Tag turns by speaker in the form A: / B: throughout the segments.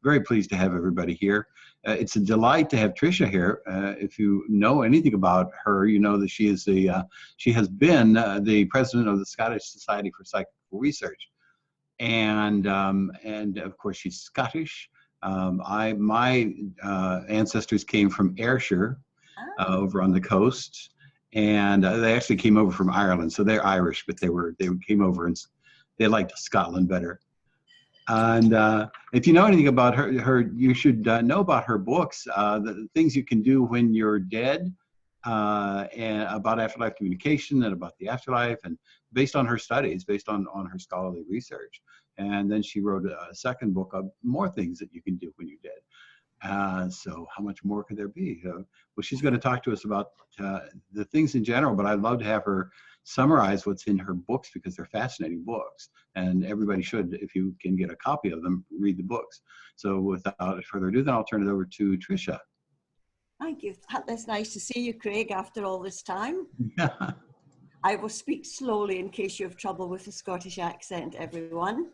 A: very pleased to have everybody here. It's a delight to have Tricia here. If you know anything about her, you know that she is she has been the president of the Scottish Society for Psychical Research, and of course she's Scottish. My ancestors came from Ayrshire, over on the coast, and they actually came over from Ireland, so they're Irish, but they came over and they liked Scotland better. And if you know anything about her, you should know about her books, the things you can do when you're dead, and about afterlife communication and about the afterlife, and based on her studies, based on her scholarly research. And then she wrote a second book of more things that you can do when you're dead. So how much more could there be? Well, she's going to talk to us about the things in general, but I'd love to have her summarize what's in her books, because they're fascinating books, and everybody should, if you can get a copy of them, read the books. So without further ado, then I'll turn it over to Tricia.
B: Thank you. That's nice to see you, Craig, after all this time.
A: Yeah.
B: I will speak slowly in case you have trouble with the Scottish accent, everyone.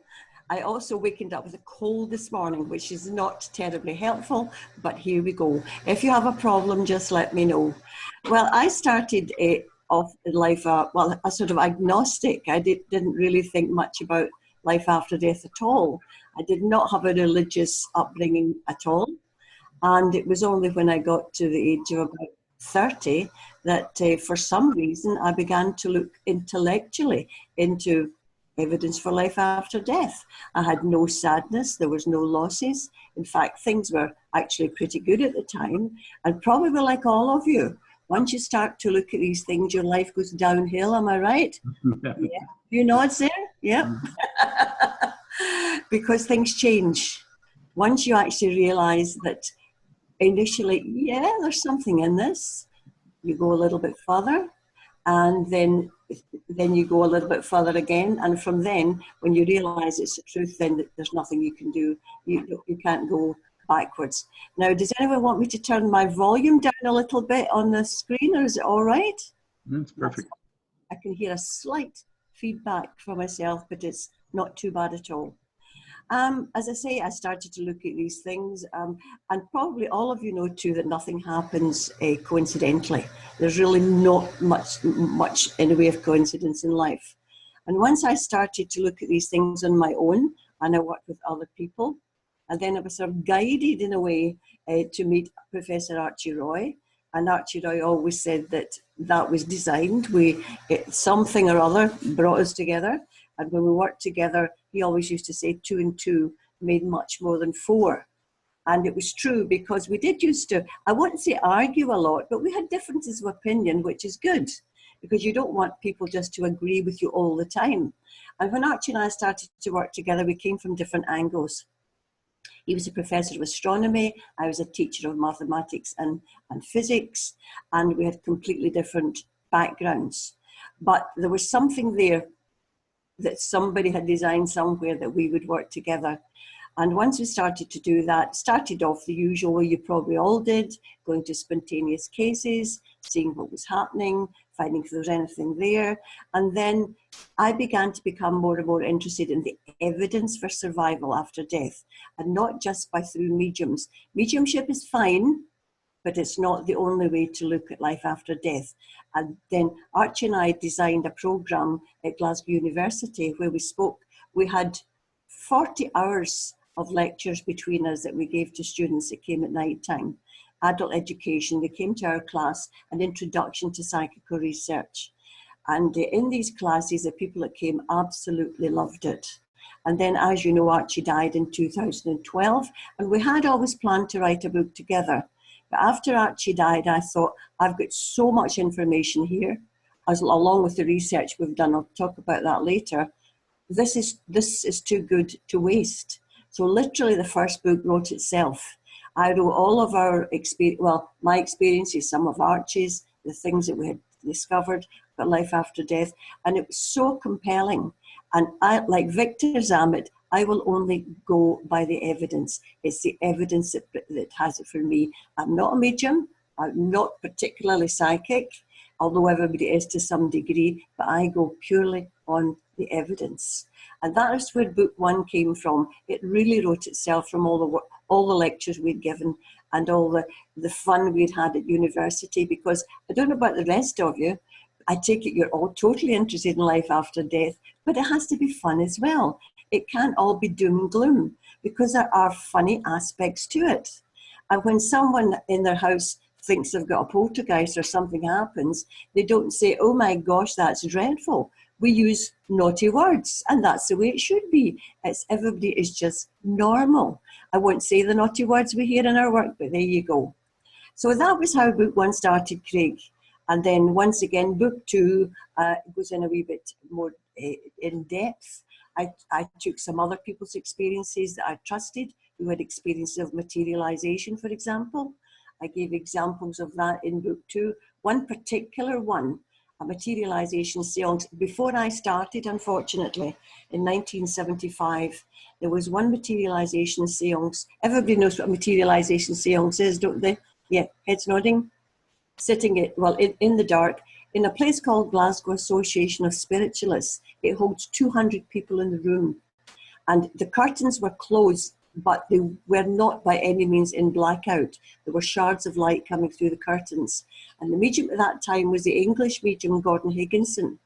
B: I also wakened up with a cold this morning, which is not terribly helpful, but here we go. If you have a problem, just let me know. Well, I started off in life, well, a sort of agnostic. I didn't really think much about life after death at all. I did not have a religious upbringing at all. And it was only when I got to the age of about 30 that for some reason I began to look intellectually into evidence for life after death. I had no sadness, there was no losses. In fact, things were actually pretty good at the time, and probably like all of you. Once you start to look at these things, your life goes downhill, am I right? Yeah. You nods there? Yeah. Because things change. Once you actually realize that initially, yeah, there's something in this, you go a little bit further, and then you go a little bit further again, and from then, when you realize it's the truth, then there's nothing you can do. You can't go backwards. Now, does anyone want me to turn my volume down a little bit on the screen, or is it all right?
A: That's perfect.
B: I can hear a slight feedback from myself, but it's not too bad at all. As I say, I started to look at these things, and probably all of you know too that nothing happens coincidentally. There's really not much in the way of coincidence in life. And once I started to look at these things on my own, and I worked with other people, and then I was sort of guided in a way to meet Professor Archie Roy. And Archie Roy always said that was designed. Something or other brought us together. And when we worked together, he always used to say 2 and 2 made much more than 4. And it was true, because we did used to, I wouldn't say argue a lot, but we had differences of opinion, which is good, because you don't want people just to agree with you all the time. And when Archie and I started to work together, we came from different angles. He was a professor of astronomy, I was a teacher of mathematics and physics, and we had completely different backgrounds. But there was something there that somebody had designed somewhere that we would work together. And once we started to do that, started off the usual way you probably all did, going to spontaneous cases, seeing what was happening, finding if there was anything there. And then I began to become more and more interested in the evidence for survival after death, and not just through mediums. Mediumship is fine, but it's not the only way to look at life after death. And then Archie and I designed a program at Glasgow University where we spoke. We had 40 hours of lectures between us that we gave to students that came at night time. Adult education, they came to our class, an introduction to psychical research. And in these classes, the people that came absolutely loved it. And then, as you know, Archie died in 2012, and we had always planned to write a book together. But after Archie died, I thought, I've got so much information here, along with the research we've done. I'll talk about that later. This is too good to waste. So literally the first book wrote itself. I wrote all of our experience, well, my experiences, some of Archie's, the things that we had discovered about life after death, and it was so compelling. And I, like Victor Zamet, I will only go by the evidence. It's the evidence that has it for me. I'm not a medium. I'm not particularly psychic, although everybody is to some degree, but I go purely on the evidence. And that is where book one came from. It really wrote itself from all the lectures we'd given and all the fun we'd had at university, because I don't know about the rest of you, I take it you're all totally interested in life after death, but it has to be fun as well. It can't all be doom and gloom, because there are funny aspects to it. And when someone in their house thinks they've got a poltergeist or something happens, they don't say, oh my gosh, that's dreadful. We use naughty words, and that's the way it should be. Everybody is just normal. I won't say the naughty words we hear in our work, but there you go. So that was how book one started, Craig. And then once again, book two goes in a wee bit more in depth. I took some other people's experiences that I trusted, who had experiences of materialization, for example. I gave examples of that in book two. One particular one, a materialization seance, before I started, unfortunately, in 1975, there was one materialization seance. Everybody knows what a materialization seance is, don't they? Yeah, heads nodding. Sitting in the dark in a place called Glasgow Association of Spiritualists. It holds 200 people in the room, and the curtains were closed, but they were not by any means in blackout. There were shards of light coming through the curtains, and the medium at that time was the English medium Gordon Higginson,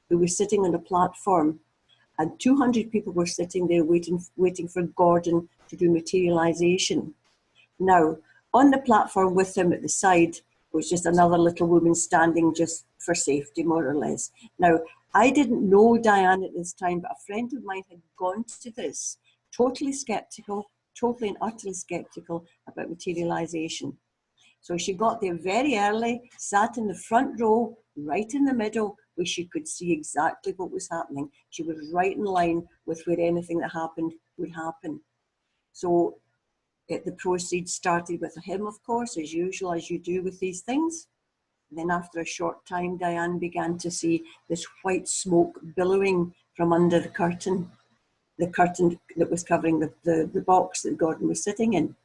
B: who was sitting on a platform, and 200 people were sitting there waiting for Gordon to do materialization. Now, on the platform with him at the side was just another little woman standing just for safety, more or less. Now, I didn't know Diane at this time, but a friend of mine had gone to this, totally skeptical, totally and utterly skeptical about materialization. So she got there very early, sat in the front row, right in the middle, where she could see exactly what was happening. She was right in line with where anything that happened would happen. So the proceeds started with a hymn, of course, as usual, as you do with these things. And then after a short time, Diane began to see this white smoke billowing from under the curtain that was covering the box that Gordon was sitting in.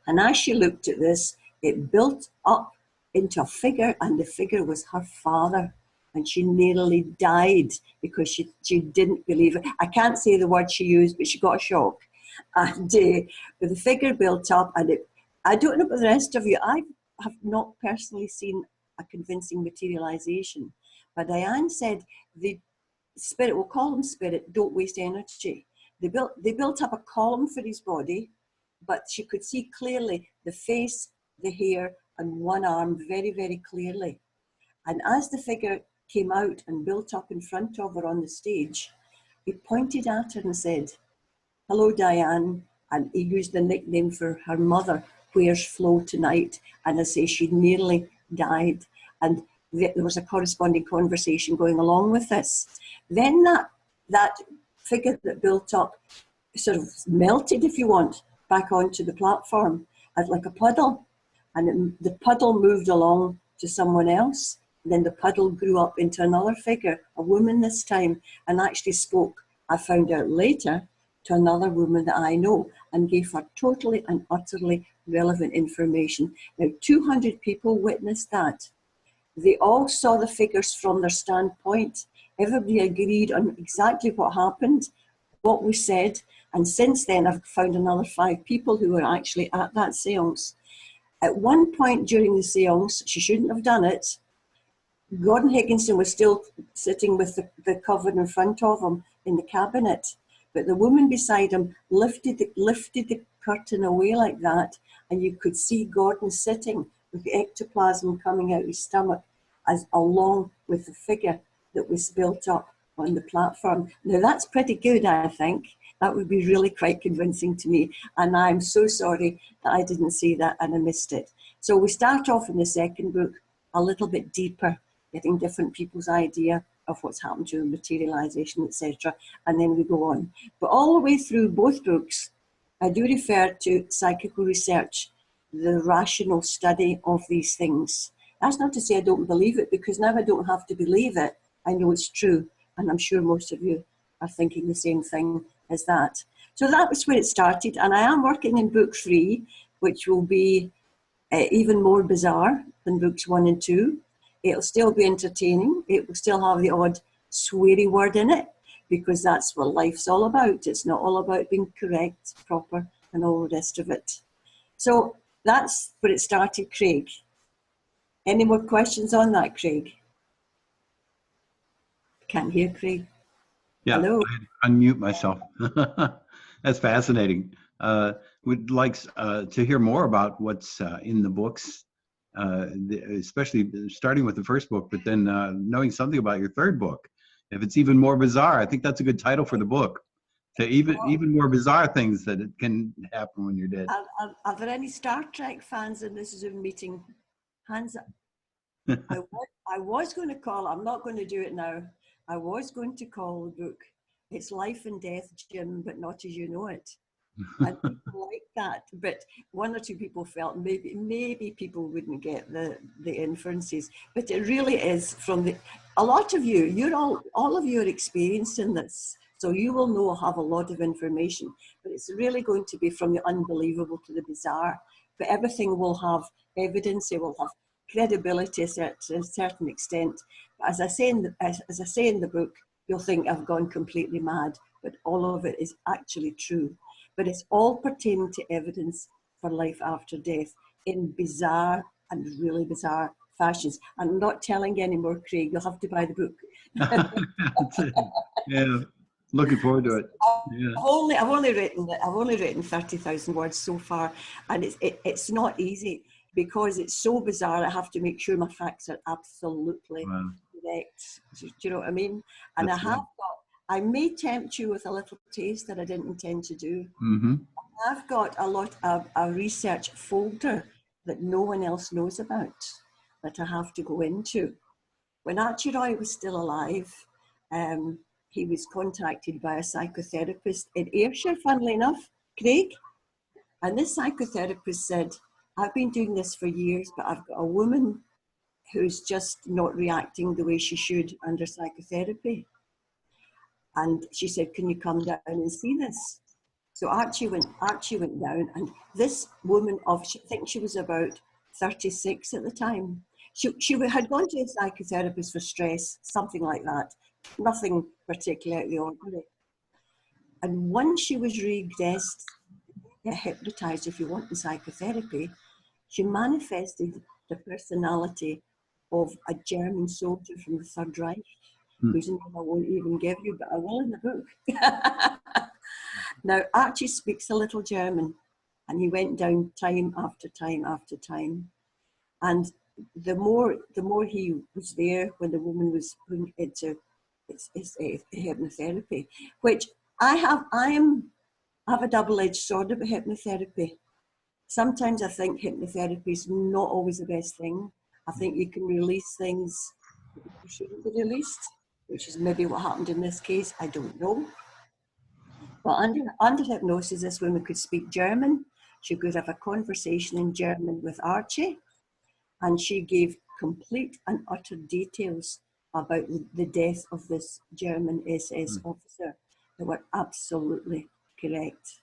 B: And as she looked at this, it built up into a figure, and the figure was her father. And she nearly died because she didn't believe it. I can't say the word she used, but she got a shock. And the figure built up, and I don't know about the rest of you, I have not personally seen a convincing materialization, but Diane said the spirit, we'll call him spirit, don't waste energy. They built up a column for his body, but she could see clearly the face, the hair, and one arm very, very clearly. And as the figure came out and built up in front of her on the stage, he pointed at her and said, hello, Diane. And he used the nickname for her mother, Where's Flo tonight? And I say she nearly died. And there was a corresponding conversation going along with this. Then that figure that built up sort of melted, if you want, back onto the platform as like a puddle. And the puddle moved along to someone else. And then the puddle grew up into another figure, a woman this time, and actually spoke, I found out later, to another woman that I know, and gave her totally and utterly relevant information. Now, 200 people witnessed that. They all saw the figures from their standpoint. Everybody agreed on exactly what happened, what was said, and since then I've found another 5 people who were actually at that seance. At one point during the seance, she shouldn't have done it, Gordon Higginson was still sitting with the cover in front of him in the cabinet, but the woman beside him lifted the curtain away like that, and you could see Gordon sitting with the ectoplasm coming out his stomach, as along with the figure that was built up on the platform. Now that's pretty good, I think. That would be really quite convincing to me, and I'm so sorry that I didn't see that and I missed it. So we start off in the second book a little bit deeper, getting different people's idea of what's happened to materialization, etc. And then we go on. But all the way through both books, I do refer to psychical research, the rational study of these things. That's not to say I don't believe it, because now I don't have to believe it. I know it's true. And I'm sure most of you are thinking the same thing as that. So that was where it started. And I am working in book 3, which will be even more bizarre than books 1 and 2. It'll still be entertaining. It will still have the odd sweary word in it, because that's what life's all about. It's not all about being correct, proper, and all the rest of it. So that's where it started, Craig. Any more questions on that, Craig? Can't hear Craig.
A: Yeah,
B: Hello?
A: I had to unmute myself. That's fascinating. We'd like to hear more about what's in the books, especially starting with the first book, but then knowing something about your third book. If it's even more bizarre, I think that's a good title for the book. To even more bizarre things that it can happen when you're dead.
B: Are there any Star Trek fans in this Zoom meeting? Hands up. I was going to call, I'm not going to do it now. I was going to call the book, It's Life and Death, Jim, but Not As You Know It. And people like that, but one or two people felt maybe people wouldn't get the inferences, but it really is from a lot of you, all of you are experienced in this, so you will know, have a lot of information, but it's really going to be from the unbelievable to the bizarre, but everything will have evidence, it will have credibility to a certain extent. But as I say in the book, you'll think I've gone completely mad, but all of it is actually true. But it's all pertaining to evidence for life after death in bizarre and really bizarre fashions. I'm not telling you anymore, Craig. You'll have to buy the book.
A: Yeah, looking forward to it. Yeah.
B: I've only written 30,000 words so far, and it's not easy because it's so bizarre. I have to make sure my facts are absolutely correct. Do you know what I mean? And I may tempt you with a little taste that I didn't intend to do.
A: Mm-hmm.
B: I've got a lot of a research folder that no one else knows about that I have to go into. When AREI was still alive, he was contacted by a psychotherapist in Ayrshire, funnily enough, Craig. And this psychotherapist said, I've been doing this for years, but I've got a woman who's just not reacting the way she should under psychotherapy. And she said, can you come down and see this? So Archie went down, and this woman I think she was about 36 at the time. She had gone to a psychotherapist for stress, something like that. Nothing particularly out of the ordinary. And once she was regressed, hypnotized, if you want, in psychotherapy, she manifested the personality of a German soldier from the Third Reich, whose name I won't even give you, but I will in the book. Now, Archie speaks a little German, and he went down time after time after time. And the more he was there when the woman was putting into hypnotherapy, which I have a double-edged sword about hypnotherapy. Sometimes I think hypnotherapy is not always the best thing. I think you can release things that shouldn't be released, which is maybe what happened in this case. I don't know. But under hypnosis, this woman could speak German. She could have a conversation in German with Archie, and she gave complete and utter details about the death of this German SS officer that were absolutely correct.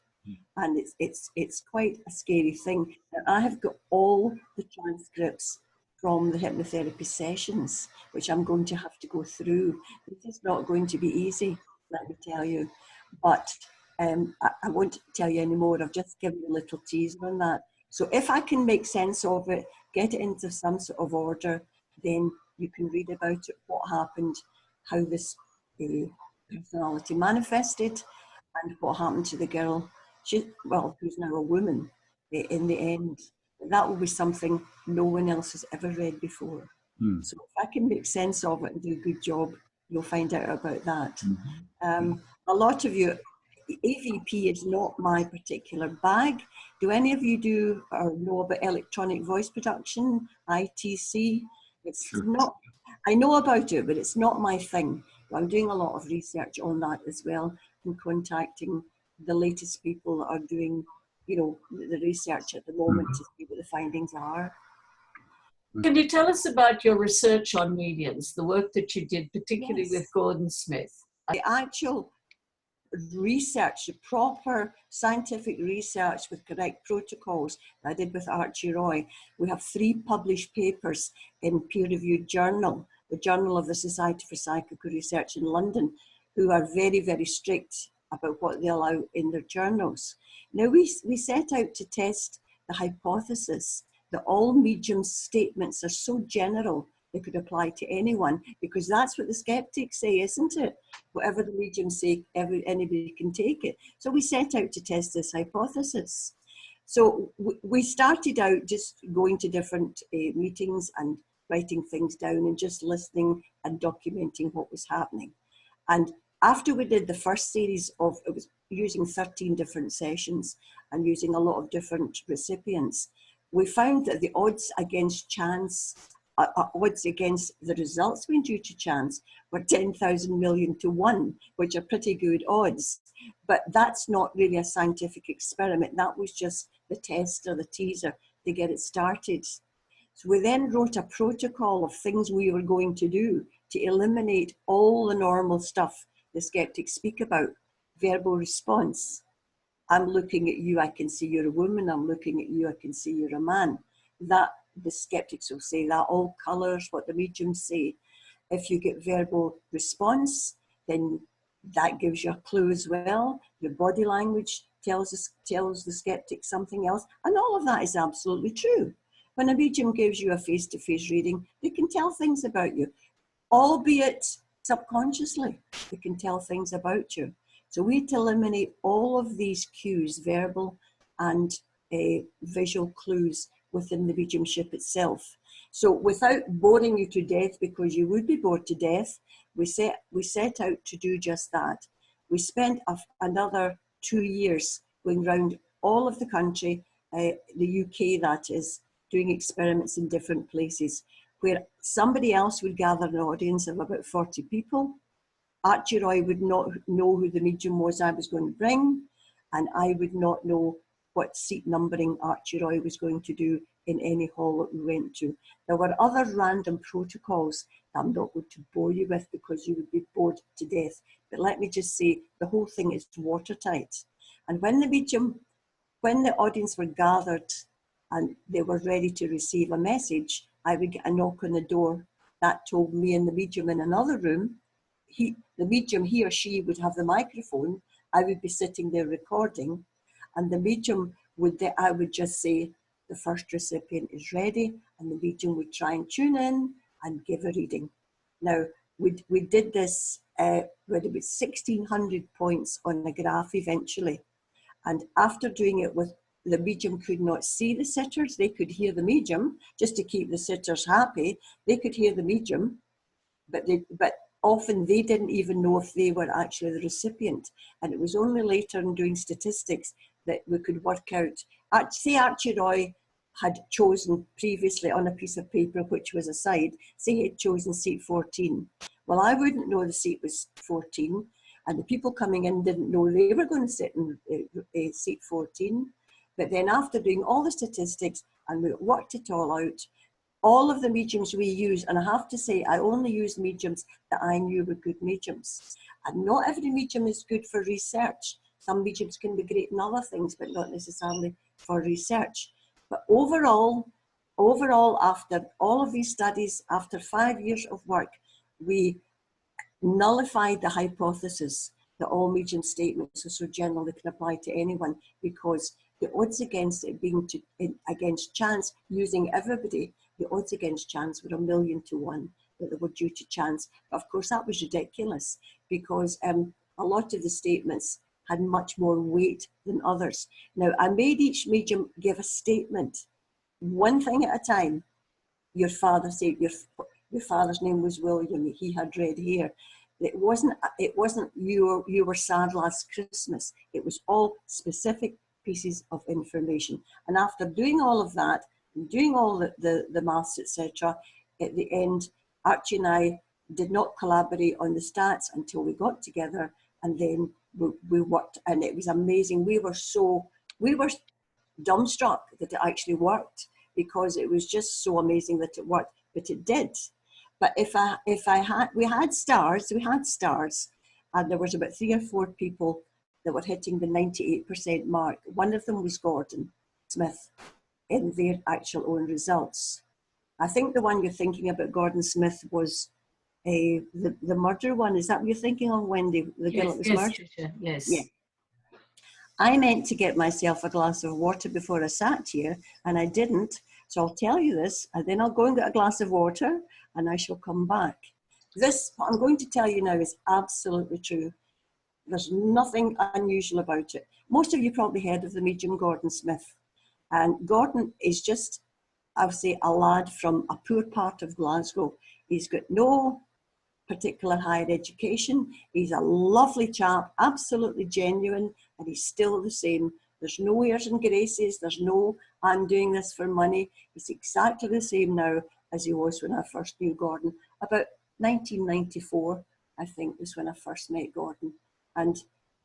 B: And it's quite a scary thing. And I have got all the transcripts from the hypnotherapy sessions, which I'm going to have to go through. This is not going to be easy, let me tell you. But I won't tell you anymore. I've just given you a little teaser on that. So if I can make sense of it, get it into some sort of order, then you can read about it, what happened, how this personality manifested, and what happened to the girl, who's now a woman in the end. That will be something no one else has ever read before. So if I can make sense of it and do a good job, you'll find out about that. A lot of you, AVP is not my particular bag. Do any of you do or know about electronic voice production, ITC? It's not, I know about it, but it's not my thing. I'm doing a lot of research on that as well, and contacting the latest people that are doing, the research at the moment to see what the findings are.
C: Can you tell us about your research on mediums, the work that you did, particularly with Gordon Smith?
B: The actual research, the proper scientific research with correct protocols that I did with AREI. We have 3 published papers in peer-reviewed journal the Journal of the Society for Psychical Research in London, who are very, very strict about what they allow in their journals. Now, we set out to test the hypothesis that all mediums' statements are so general they could apply to anyone, because that's what the skeptics say, isn't it? Whatever the mediums say, anybody can take it. So we set out to test this hypothesis. So we started out just going to different meetings and writing things down and just listening and documenting what was happening. And after we did the first series of, it was using 13 different sessions and using a lot of different recipients, we found that the odds against chance, odds against the results being due to chance were 10,000 million to 1, which are pretty good odds. But that's not really a scientific experiment. That was just the test or the teaser to get it started. So we then wrote a protocol of things we were going to do to eliminate all the normal stuff the skeptics speak about. Verbal response. I'm looking at you, I can see you're a woman. I'm looking at you, I can see you're a man. That, the skeptics will say that all colours what the mediums say. If you get verbal response, then that gives you a clue as well. Your body language tells the skeptic something else. And all of that is absolutely true. When a medium gives you a face-to-face reading, they can tell things about you, albeit subconsciously, they can tell things about you. So we had to eliminate all of these cues, verbal and visual clues within the mediumship itself. So without boring you to death, because you would be bored to death, we set out to do just that. We spent another 2 years going around all of the country, the UK that is, doing experiments in different places, where somebody else would gather an audience of about 40 people. AREI would not know who the medium was I was going to bring, and I would not know what seat numbering AREI was going to do in any hall that we went to. There were other random protocols that I'm not going to bore you with because you would be bored to death. But let me just say, the whole thing is watertight. And when the audience were gathered and they were ready to receive a message, I would get a knock on the door. That told me and the medium in another room. The medium, he or she, would have the microphone. I would be sitting there recording, and the medium I would just say, the first recipient is ready, and the medium would try and tune in and give a reading. Now, we did this with about 1,600 points on a graph eventually. And after doing it with, the medium could not see the sitters, they could hear the medium, just to keep the sitters happy. They could hear the medium, but often they didn't even know if they were actually the recipient. And it was only later in doing statistics that we could work out. Say AREI had chosen previously on a piece of paper, which was a side, say he had chosen seat 14. Well, I wouldn't know the seat was 14, and the people coming in didn't know they were going to sit in seat 14. But then after doing all the statistics and we worked it all out, all of the mediums we use, and I have to say, I only used mediums that I knew were good mediums. And not every medium is good for research. Some mediums can be great in other things, but not necessarily for research. But overall, after all of these studies, after 5 years of work, we nullified the hypothesis that all medium statements are so general they can apply to anyone, because the odds against it being against chance, using everybody, the odds against chance were 1 million to 1 that they were due to chance. But of course, that was ridiculous, because a lot of the statements had much more weight than others. Now, I made each medium give a statement, one thing at a time. Your father said, your father's name was William, he had red hair. It wasn't you were sad last Christmas. It was all specific pieces of information. And after doing all of that, and doing all the maths, etc., at the end, Archie and I did not collaborate on the stats until we got together, and then we worked, and it was amazing. We were dumbstruck that it actually worked, because it was just so amazing that it worked, but it did. But we had stars, and there was about 3 or 4 people that were hitting the 98% mark. One of them was Gordon Smith in their actual own results. I think the one you're thinking about, Gordon Smith, was the murder one. Is that what you're thinking of, Wendy? The girl that was
C: yes,
B: murdered?
C: Tricia, yes.
B: Yeah. I meant to get myself a glass of water before I sat here, and I didn't. So I'll tell you this, and then I'll go and get a glass of water, and I shall come back. This, what I'm going to tell you now, is absolutely true. There's nothing unusual about it. Most of you probably heard of the medium Gordon Smith. And Gordon is just, I would say, a lad from a poor part of Glasgow. He's got no particular higher education. He's a lovely chap, absolutely genuine, and he's still the same. There's no airs and graces. There's no, I'm doing this for money. He's exactly the same now as he was when I first knew Gordon. About 1994, I think, was when I first met Gordon. And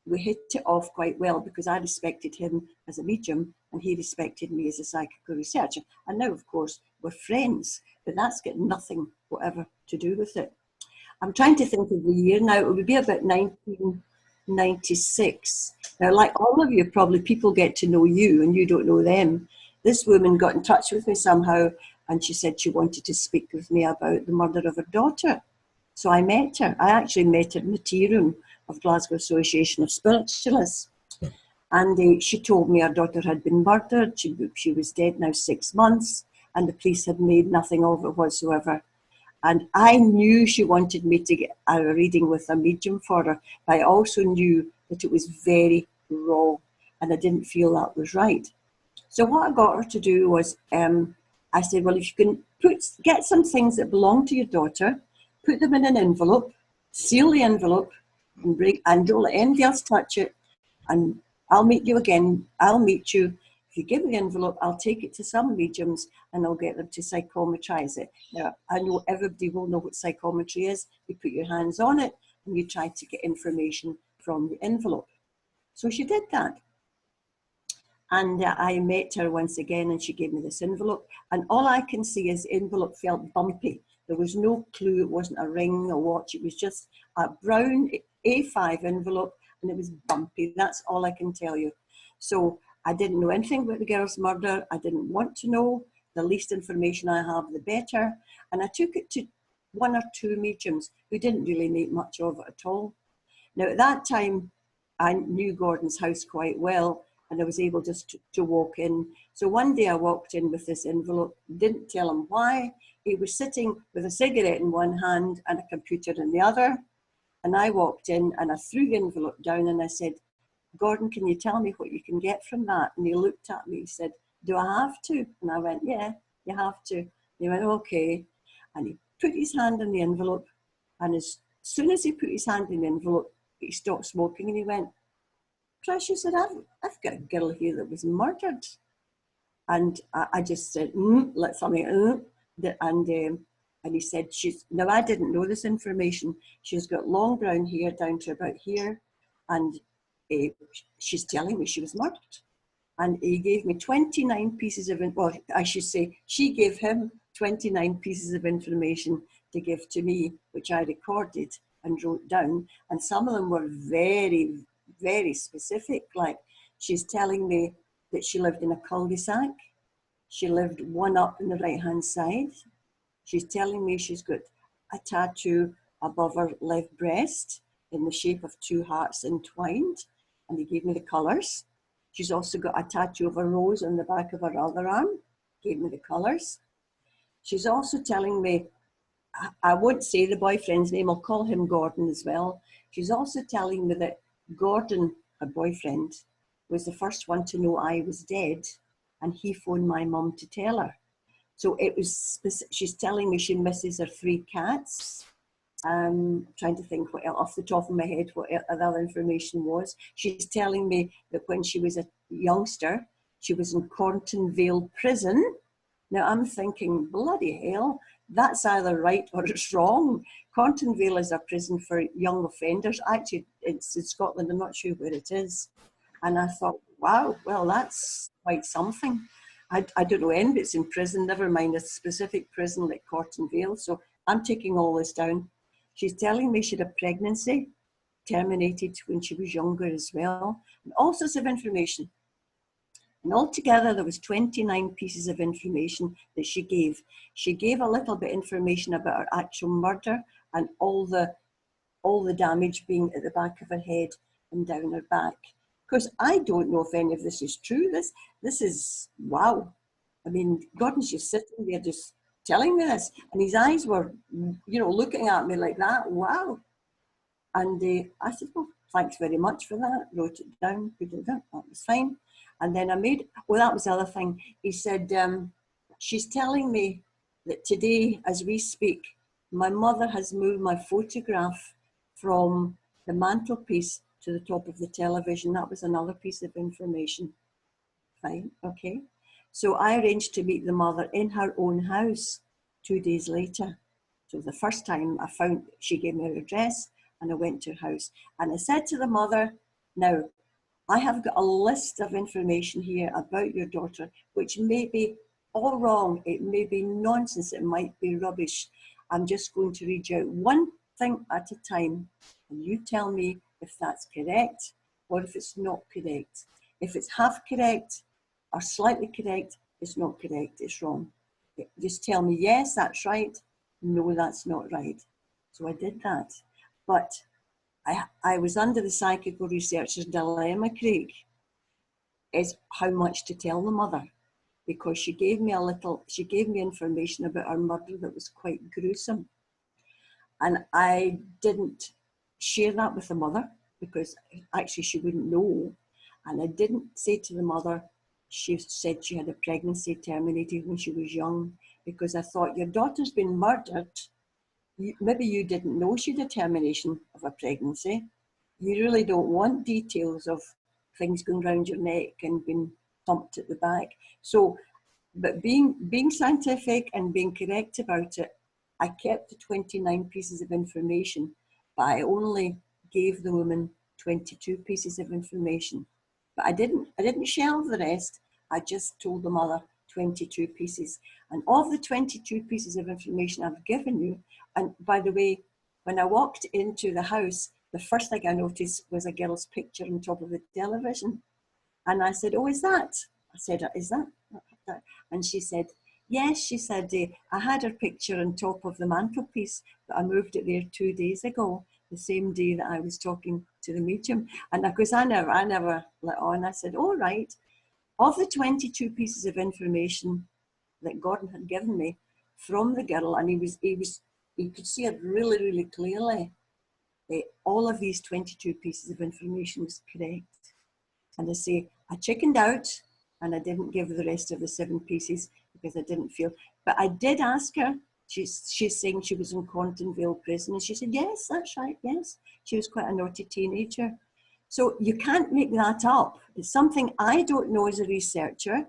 B: we hit it off quite well because I respected him as a medium and he respected me as a psychical researcher. And now, of course, we're friends, but that's got nothing whatever to do with it. I'm trying to think of the year now. It would be about 1996. Now, like all of you, probably people get to know you and you don't know them. This woman got in touch with me somehow and she said she wanted to speak with me about the murder of her daughter. So I met her. I actually met her in the tea room of Glasgow Association of Spiritualists. And she told me her daughter had been murdered. She was dead now 6 months and the police had made nothing of it whatsoever. And I knew she wanted me to get a reading with a medium for her, but I also knew that it was very raw and I didn't feel that was right. So what I got her to do was, I said, well, if you can get some things that belong to your daughter, put them in an envelope, seal the envelope, and don't let anybody else touch it, and I'll meet you again. I'll meet you. If you give me the envelope, I'll take it to some mediums and I'll get them to psychometrize it. Now, I know everybody will know what psychometry is. You put your hands on it and you try to get information from the envelope. So she did that. And I met her once again and she gave me this envelope. And all I can see is the envelope felt bumpy. There was no clue. It wasn't a ring, a watch. It was just a brown A5 envelope and it was bumpy. That's all I can tell you. So I didn't know anything about the girl's murder. I didn't want to know. The least information I have, the better. And I took it to 1 or 2 mediums who didn't really make much of it at all. Now, at that time, I knew Gordon's house quite well, and I was able just to walk in. So one day I walked in with this envelope, didn't tell him why. He was sitting with a cigarette in one hand and a computer in the other. And I walked in and I threw the envelope down and I said, Gordon, can you tell me what you can get from that? And he looked at me, he said, do I have to? And I went, yeah, you have to. And he went, okay. And he put his hand in the envelope. And as soon as he put his hand in the envelope, he stopped smoking and he went, Tricia said, I've got a girl here that was murdered. And I just said, let something, and he said, now I didn't know this information. She's got long brown hair down to about here. And she's telling me she was murdered. And he gave me 29 pieces of, well, I should say, she gave him 29 pieces of information to give to me, which I recorded and wrote down. And some of them were very, very specific. Like, she's telling me that she lived in a cul-de-sac. She lived one up in the right-hand side. She's telling me she's got a tattoo above her left breast in the shape of 2 hearts entwined. And he gave me the colours. She's also got a tattoo of a rose on the back of her other arm. Gave me the colours. She's also telling me, I won't say the boyfriend's name, I'll call him Gordon as well. She's also telling me that Gordon, her boyfriend, was the first one to know I was dead, and he phoned my mum to tell her. So it was, she's telling me she misses her 3 cats. Trying to think what else, off the top of my head, what other information was. She's telling me that when she was a youngster, she was in Cornton Vale prison. Now I'm thinking, bloody hell, that's either right or it's wrong. Cornton Vale is a prison for young offenders. Actually, it's in Scotland, I'm not sure where it is. And I thought, wow, well, that's quite something. I don't know anyone that's in prison, never mind a specific prison like Cornton Vale. So I'm taking all this down. She's telling me she had a pregnancy, terminated when she was younger as well, and all sorts of information. And altogether, there was 29 pieces of information that she gave. She gave a little bit of information about her actual murder, and all the damage being at the back of her head and down her back. Of course, I don't know if any of this is true. This is, wow. I mean, Gordon's just sitting there just telling me this, and his eyes were, looking at me like that. Wow. And I said, well, thanks very much for that. Wrote it down, put it down, that was fine. And then that was the other thing. He said, she's telling me that today, as we speak, my mother has moved my photograph from the mantelpiece to the top of the television. That was another piece of information. Fine, okay. So I arranged to meet the mother in her own house 2 days later. So the first time she gave me her address, and I went to her house. And I said to the mother, now, I have got a list of information here about your daughter, which may be all wrong. It may be nonsense. It might be rubbish. I'm just going to read you out one thing at a time, and you tell me if that's correct or if it's not correct. If it's half correct or slightly correct, it's not correct, it's wrong. Just tell me, yes, that's right. No, that's not right. So I did that. But I was under the psychical researcher's dilemma, Craig, is how much to tell the mother, because she gave me information about her murder that was quite gruesome. And I didn't share that with the mother because actually she wouldn't know. And I didn't say to the mother, she said she had a pregnancy terminated when she was young, because I thought, your daughter's been murdered. Maybe you didn't know she had a termination of a pregnancy. You really don't want details of things going around your neck and being thumped at the back. So, but being scientific and being correct about it, I kept the 29 pieces of information, but I only gave the woman 22 pieces of information. But I didn't shelve the rest. I just told the mother 22 pieces. And of the 22 pieces of information I've given you, and by the way, when I walked into the house, the first thing I noticed was a girl's picture on top of the television. And I said, oh, is that? I said, is that? And she said, yes, she said, I had her picture on top of the mantelpiece, but I moved it there 2 days ago, the same day that I was talking to the medium. And of course, I never let on. I said, all right, of the 22 pieces of information that Gordon had given me from the girl, and he could see it really, really clearly, all of these 22 pieces of information was correct. And I say, I chickened out and I didn't give the rest of the 7 pieces because I didn't feel, but I did ask her. She's saying she was in Contonville prison, and she said, yes, that's right, yes. She was quite a naughty teenager. So you can't make that up. It's something I don't know as a researcher.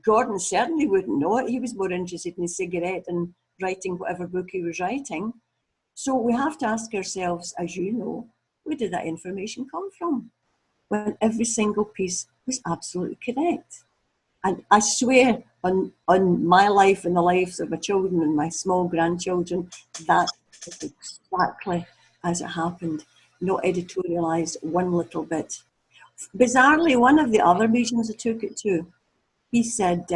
B: Gordon certainly wouldn't know it. He was more interested in his cigarette and writing whatever book he was writing. So we have to ask ourselves, as you know, where did that information come from? When every single piece was absolutely correct. And I swear on my life and the lives of my children and my small grandchildren, that is exactly as it happened, not editorialized one little bit. Bizarrely, one of the other mediums I took it to, he said,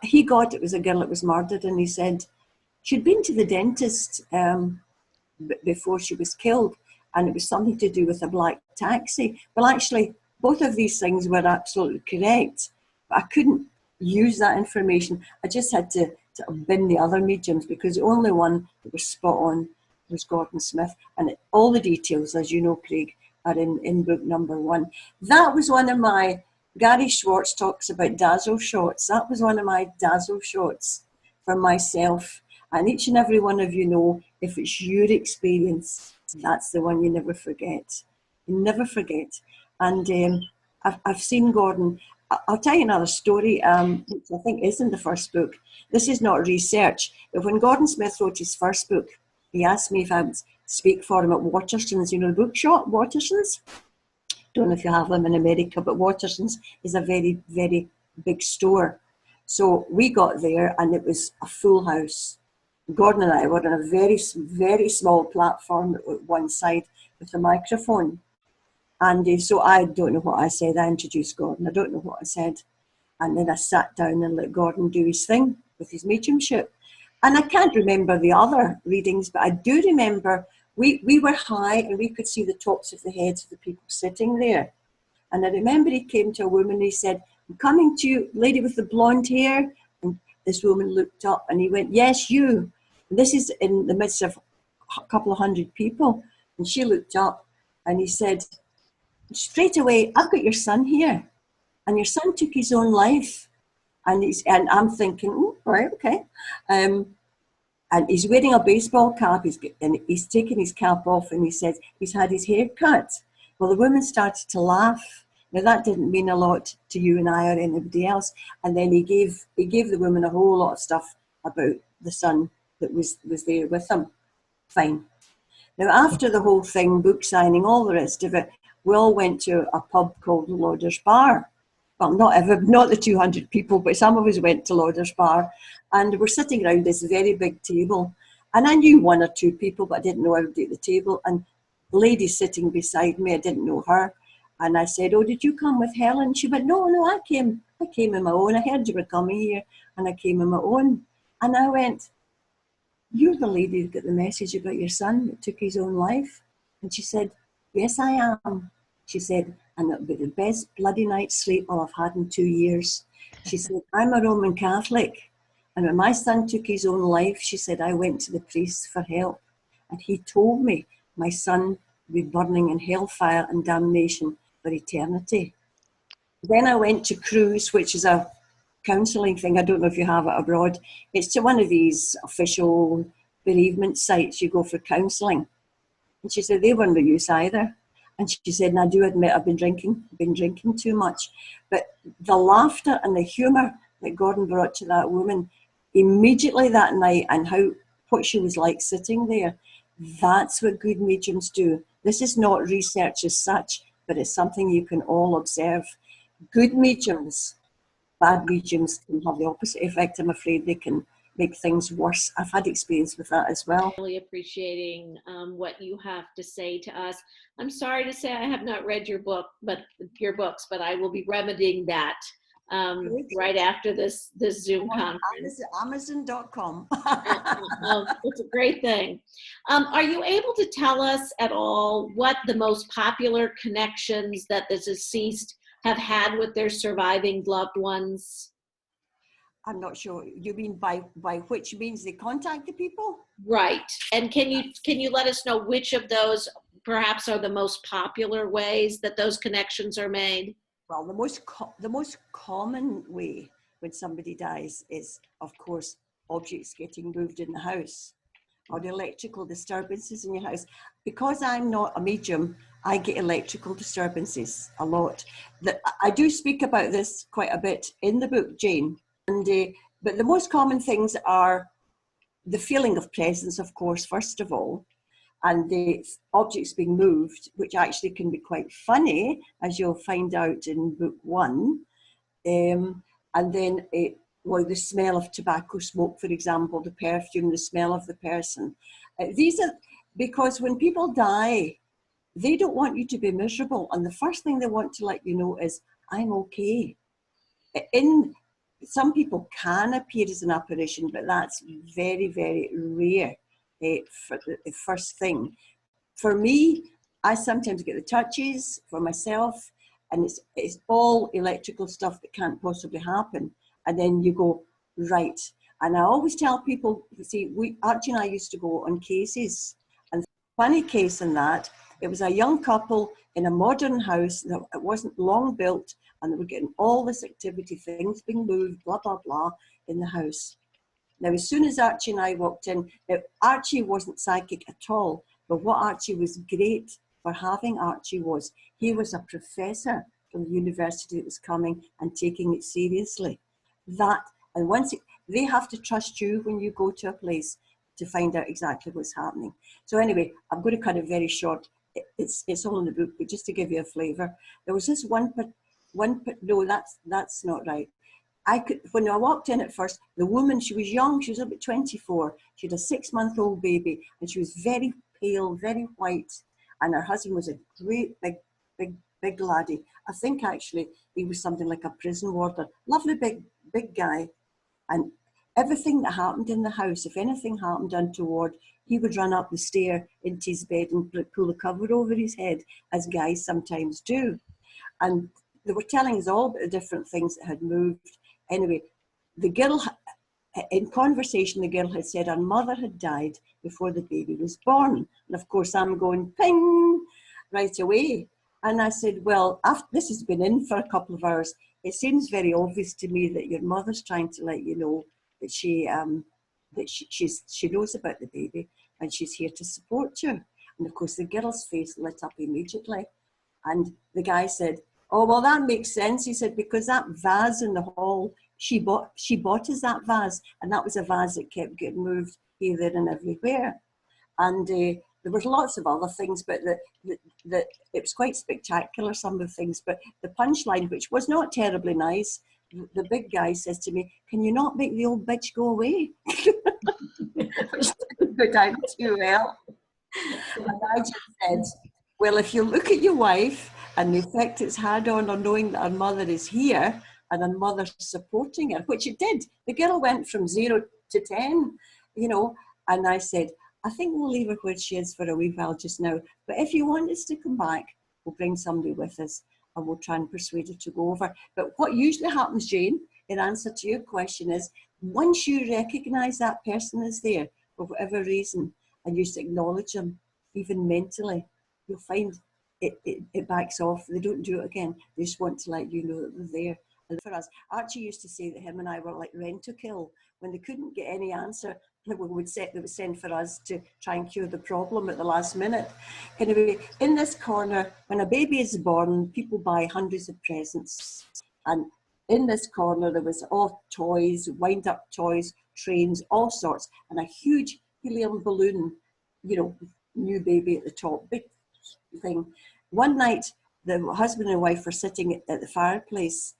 B: he got it was a girl that was murdered, and he said she'd been to the dentist before she was killed, and it was something to do with a black taxi. Well, actually, both of these things were absolutely correct, but I couldn't use that information. I just had to bin the other mediums, because the only one that was spot on was Gordon Smith, and all the details, as you know, Craig, are in book number 1. That was one of my, Gary Schwartz talks about dazzle shots. That was one of my dazzle shots for myself. And each and every one of you know, if it's your experience, that's the one you never forget. You never forget. And I've seen Gordon. I'll tell you another story, which I think is in the first book. This is not research, but when Gordon Smith wrote his first book, he asked me if I would speak for him at Waterston's, you know, the bookshop, Waterston's. Don't know if you have them in America, but Waterston's is a very, very big store. So we got there and it was a full house. Gordon and I were on a very, very small platform at one side with a microphone. And so I don't know what I said. I introduced Gordon. I don't know what I said. And then I sat down and let Gordon do his thing with his mediumship. And I can't remember the other readings, but I do remember we were high and we could see the tops of the heads of the people sitting there. And I remember he came to a woman and he said, I'm coming to you, lady with the blonde hair. And this woman looked up and he went, yes, you. And this is in the midst of a couple of hundred people. And she looked up and he said, straight away, I've got your son here. And your son took his own life. And I'm thinking, oh, right, okay. And he's wearing a baseball cap, and he's taken his cap off, and he says he's had his hair cut. Well, the woman started to laugh. Now, that didn't mean a lot to you and I or anybody else. And then he gave the woman a whole lot of stuff about the son that was there with him. Fine. Now, after the whole thing, book signing, all the rest of it, we all went to a pub called the Lauder's Bar. Well, not the 200 people, but some of us went to Lauder's Bar, and we're sitting around this very big table. And I knew one or two people, but I didn't know everybody at the table. And the lady sitting beside me, I didn't know her. And I said, oh, did you come with Helen? She went, no, I came on my own. I heard you were coming here, and I came on my own. And I went, you're the lady who got the message about your son that took his own life? And she said, yes, I am. She said, and it'll be the best bloody night's sleep I've had in 2 years. She said, I'm a Roman Catholic. And when my son took his own life, she said, I went to the priest for help. And he told me my son would be burning in hellfire and damnation for eternity. Then I went to Cruise, which is a counselling thing. I don't know if you have it abroad. It's to one of these official bereavement sites. You go for counselling. And she said, they weren't no use either. And she said, and I do admit I've been drinking too much. But the laughter and the humour that Gordon brought to that woman immediately that night, and what she was like sitting there, that's what good mediums do. This is not research as such, but it's something you can all observe. Good mediums, bad mediums can have the opposite effect. I'm afraid they can make things worse. I've had experience with that as well.
D: Really appreciating what you have to say to us. I'm sorry to say I have not read your books, but I will be remedying that right after this Zoom conference.
B: Amazon.com.
D: It's a great thing. Are you able to tell us at all what the most popular connections that the deceased have had with their surviving loved ones?
B: I'm not sure. You mean by which means they contact the people?
D: Right. And can you let us know which of those perhaps are the most popular ways that those connections are made?
B: Well, the most common way when somebody dies is, of course, objects getting moved in the house or the electrical disturbances in your house. Because I'm not a medium, I get electrical disturbances a lot. I do speak about this quite a bit in the book, Jane. But the most common things are the feeling of presence, of course, first of all, and the objects being moved, which actually can be quite funny, as you'll find out in book 1. And then the smell of tobacco smoke, for example, the perfume, the smell of the person. These are because when people die, they don't want you to be miserable. And the first thing they want to let you know is, I'm okay. Some people can appear as an apparition, but that's very, very rare for the first thing. For me, I sometimes get the touches for myself, and it's all electrical stuff that can't possibly happen. And then you go, right. And I always tell people, see, Archie and I used to go on cases. And funny case in that, it was a young couple in a modern house that it wasn't long built, and they were getting all this activity, things being moved, blah, blah, blah, in the house. Now, as soon as Archie and I walked in, Archie wasn't psychic at all, but what Archie was great for having Archie was, he was a professor from the university that was coming and taking it seriously. They have to trust you when you go to a place to find out exactly what's happening. So anyway, I'm going to cut it very short. It's all in the book, but just to give you a flavour, there was this no, that's not right. When I walked in at first, the woman, she was young, she was about 24. She had a 6-month-old baby, and she was very pale, very white. And her husband was a great big laddie. I think actually he was something like a prison warder. Lovely big guy. And everything that happened in the house, if anything happened untoward, he would run up the stair into his bed and pull the cover over his head, as guys sometimes do. And they were telling us all about the different things that had moved. Anyway, the girl, in conversation, the girl had said her mother had died before the baby was born. And of course, I'm going, ping, right away. And I said, well, after this has been in for a couple of hours, it seems very obvious to me that your mother's trying to let you know that she knows about the baby and she's here to support you. And of course, the girl's face lit up immediately. And the guy said, oh, well, that makes sense. He said, because that vase in the hall, she bought us that vase. And that was a vase that kept getting moved here, there, and everywhere. And there was lots of other things, but it was quite spectacular, some of the things. But the punchline, which was not terribly nice, the big guy says to me, can you not make the old bitch go away? Which didn't go down too well. And I just said, well, if you look at your wife and the effect it's had on her knowing that her mother is here and her mother's supporting her, which it did. The girl went from 0 to 10, you know, and I said, I think we'll leave her where she is for a wee while just now. But if you want us to come back, we'll bring somebody with us and we'll try and persuade her to go over. But what usually happens, Jane, in answer to your question is, once you recognise that person is there for whatever reason and you just acknowledge them, even mentally, you'll find it backs off. They don't do it again. They just want to let you know that they're there. And for us, Archie used to say that him and I were like rent-a-kill. When they couldn't get any answer, they would send for us to try and cure the problem at the last minute. Anyway, in this corner, when a baby is born, people buy hundreds of presents. And in this corner, there was all toys, wind-up toys, trains, all sorts, and a huge helium balloon, you know, new baby at the top, big thing. One night, the husband and wife were sitting at the fireplace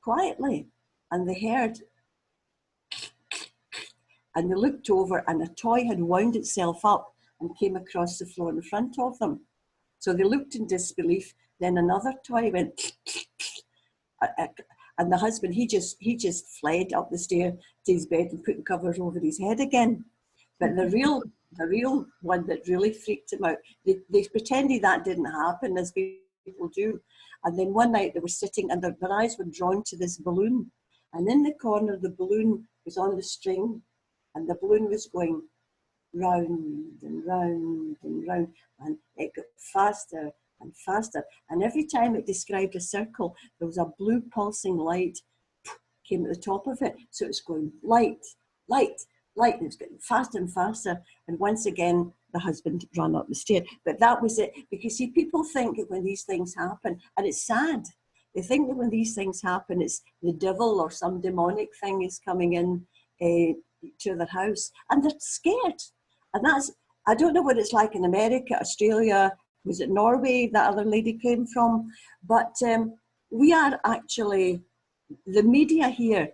B: quietly, and they heard, and they looked over, and a toy had wound itself up and came across the floor in front of them. So they looked in disbelief. Then another toy went, and the husband, he just fled up the stair to his bed and put the covers over his head again. But the real one that really freaked him out, they pretended that didn't happen, as people do. And then one night they were sitting and their eyes were drawn to this balloon. And in the corner, the balloon was on the string, and the balloon was going round and round and round, and it got faster and faster. And every time it described a circle, there was a blue pulsing light came at the top of it. So it's going light, light, light, and it's getting faster and faster. And once again, the husband ran up the stair. But that was it. Because see, people think that when these things happen, and it's sad, they think that when these things happen, it's the devil or some demonic thing is coming in to their house, and they're scared. And that's, I don't know what it's like in America, Australia, was it Norway that other lady came from? But we are actually, the media here,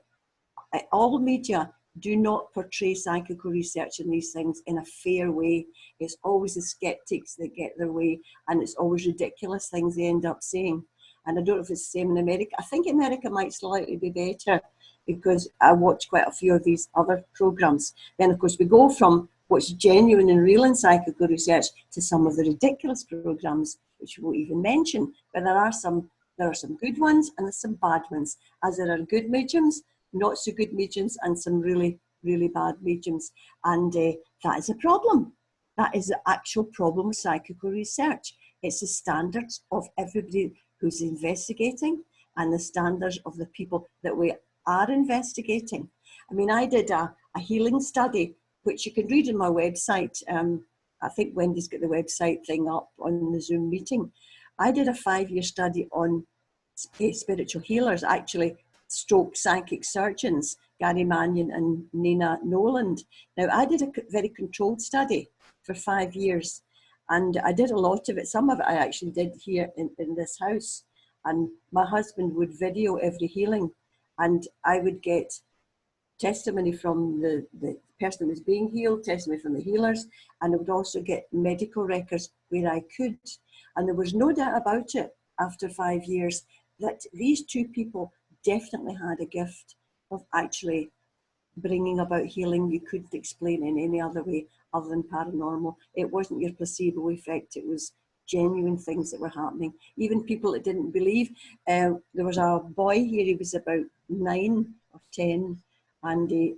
B: all media do not portray psychical research and these things in a fair way. It's always the skeptics that get their way, and it's always ridiculous things they end up saying. And I don't know if it's the same in America. I think America might slightly be better, because I watch quite a few of these other programs. Then, of course, we go from what's genuine and real in psychical research to some of the ridiculous programs, which we won't even mention. But there are some good ones and there's some bad ones, as there are good mediums, not so good mediums, and some really, really bad mediums. And that is a problem. That is the actual problem with psychical research. It's the standards of everybody who's investigating and the standards of the people that we are investigating. I mean, I did a healing study, which you can read on my website. I think Wendy's got the website thing up on the Zoom meeting. I did a 5-year study on spiritual healers, actually, stroke psychic surgeons, Gary Mannion and Nina Noland. Now, I did a very controlled study for 5 years, and I did a lot of it. Some of it I actually did here in this house, and my husband would video every healing, and I would get testimony from the person who was being healed, testimony from the healers, and I would also get medical records where I could. And there was no doubt about it after 5 years that these two people definitely had a gift of actually bringing about healing you couldn't explain in any other way other than paranormal. It wasn't your placebo effect, it was genuine things that were happening. Even people that didn't believe. There was a boy here, he was about 9 or 10, and a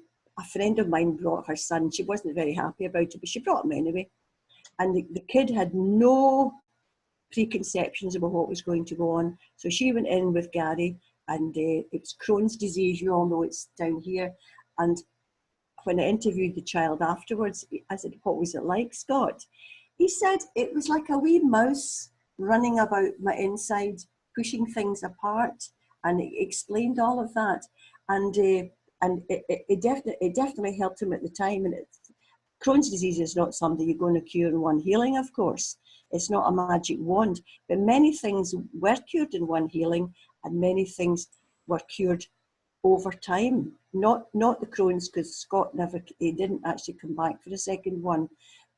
B: friend of mine brought her son. She wasn't very happy about it, but she brought him anyway. And the kid had no preconceptions about what was going to go on. So she went in with Gary, and it was Crohn's disease, you all know it's down here. And when I interviewed the child afterwards, I said, what was it like, Scott? He said, it was like a wee mouse running about my inside, pushing things apart, and it explained all of that. And it definitely helped him at the time. And Crohn's disease is not something you're going to cure in one healing, of course. It's not a magic wand, but many things were cured in one healing, and many things were cured over time. Not the Crohn's, because Scott he didn't actually come back for the second one.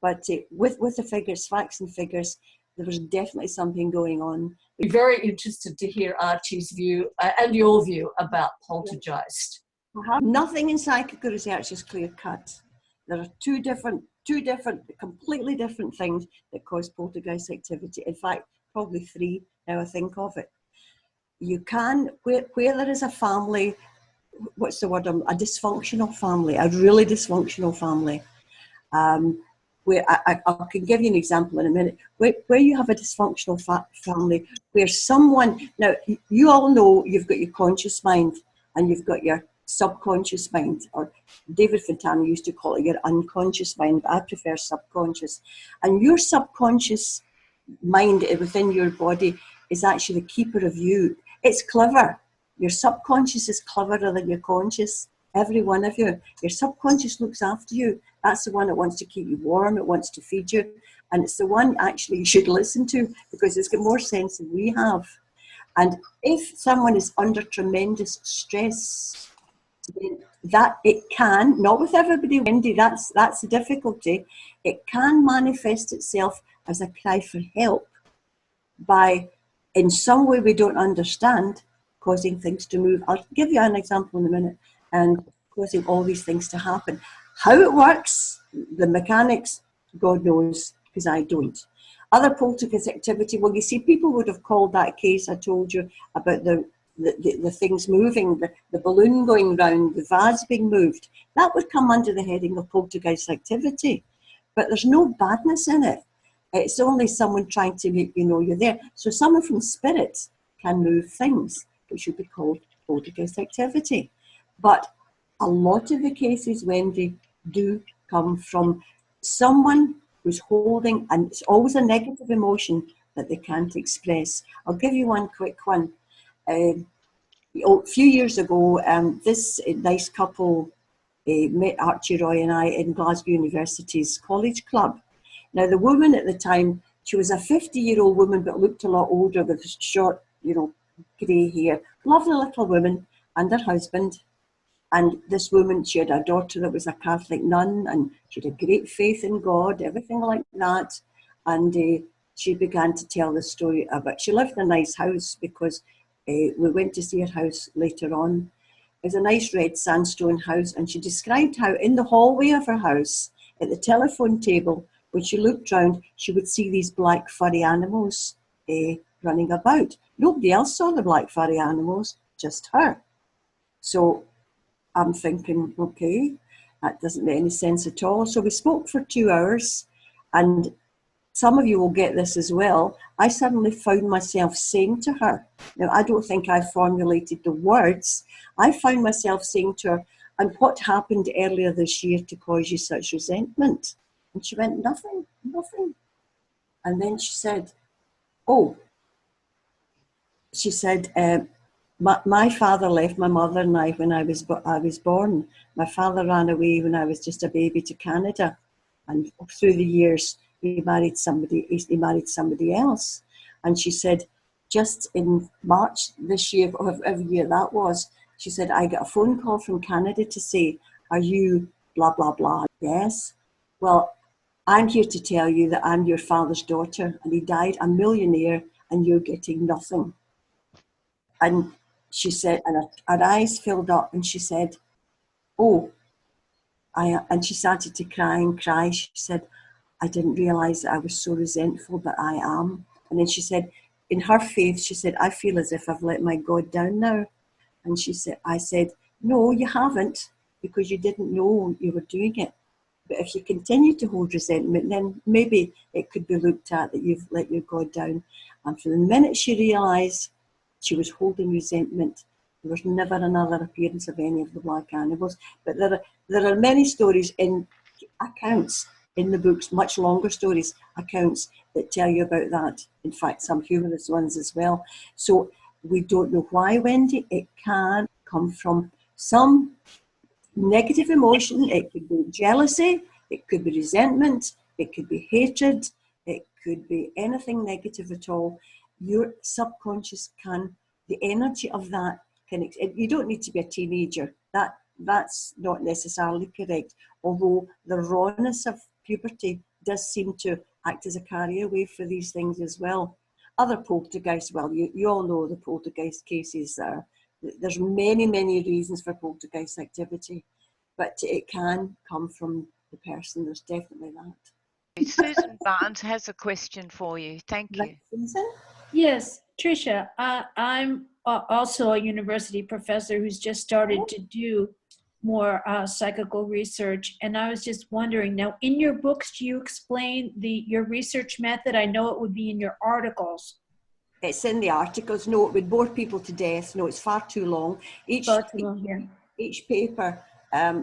B: But with the figures, facts and figures, there was definitely something going on.
C: Be very interested to hear Archie's view and your view about poltergeist.
B: Nothing in psychical research is clear cut. There are two different, completely different things that cause poltergeist activity. In fact, probably 3 now I think of it. You can, where there is a family, what's the word, a dysfunctional family, a really dysfunctional family. Where I can give you an example in a minute, where you have a dysfunctional family, where someone, now you all know you've got your conscious mind and you've got your subconscious mind, or David Fontana used to call it your unconscious mind, but I prefer subconscious. And your subconscious mind within your body is actually the keeper of you. It's clever. Your subconscious is cleverer than your conscious. Every one of you. Your subconscious looks after you. That's the one that wants to keep you warm. It wants to feed you. And it's the one actually you should listen to, because it's got more sense than we have. And if someone is under tremendous stress, then that it can, not with everybody, Wendy, that's the difficulty. It can manifest itself as a cry for help by, in some way we don't understand, causing things to move. I'll give you an example in a minute. And causing all these things to happen. How it works, the mechanics, God knows, because I don't. Other poltergeist activity, well, you see, people would have called that case I told you about the things moving, the balloon going round, the vase being moved. That would come under the heading of poltergeist activity. But there's no badness in it. It's only someone trying to make you know you're there. So someone from spirit can move things, which would be called poltergeist activity. But a lot of the cases, Wendy, do come from someone who's holding, and it's always a negative emotion that they can't express. I'll give you one quick one. A few years ago, this nice couple met Archie Roy and I in Glasgow University's College Club. Now, the woman at the time, she was a 50-year-old woman, but looked a lot older with short, grey hair. Lovely little woman, and her husband. And this woman, she had a daughter that was a Catholic nun, and she had a great faith in God, everything like that. And she began to tell the story about, she lived in a nice house, because we went to see her house later on. It was a nice red sandstone house, and she described how in the hallway of her house, at the telephone table, when she looked round, she would see these black furry animals running about. Nobody else saw the black furry animals, just her. So I'm thinking, okay, that doesn't make any sense at all. So we spoke for 2 hours, and some of you will get this as well. I suddenly found myself saying to her, now I don't think I formulated the words, I found myself saying to her, and what happened earlier this year to cause you such resentment? And she went, nothing. And then she said, my father left my mother and I when I was born. My father ran away when I was just a baby to Canada, and through the years he married somebody else. And she said, just in March this year, whatever year that was, she said, I got a phone call from Canada to say, are you blah blah blah? Yes. Well, I'm here to tell you that I'm your father's daughter, and he died a millionaire, and you're getting nothing. And she said, and her eyes filled up, and she said, oh, and she started to cry and cry. She said, I didn't realize that I was so resentful, but I am. And then she said, in her faith, she said, I feel as if I've let my God down now. And I said, no, you haven't, because you didn't know you were doing it. But if you continue to hold resentment, then maybe it could be looked at that you've let your God down. And from the minute she realised she was holding resentment, there was never another appearance of any of the black animals. But there are many stories in accounts in the books, much longer stories, accounts that tell you about that. In fact, some humorous ones as well. So we don't know why, Wendy. It can come from some negative emotion. It could be jealousy, it could be resentment, it could be hatred, it could be anything negative at all. Your subconscious can, the energy of that can, you don't need to be a teenager. That's not necessarily correct, although the rawness of puberty does seem to act as a carrier wave for these things as well. Other poltergeists, well, you all know the poltergeist cases there. There's many, many reasons for poltergeist activity, but it can come from the person. There's definitely that.
E: Susan Barnes has a question for you. Thank you.
B: Susan?
F: Yes, Tricia, I'm also a university professor who's just started to do more psychical research, and I was just wondering, now in your books, do you explain your research method? I know it would be in your articles.
B: It's in the articles. No, it would bore people to death. No, it's far too long. Each paper,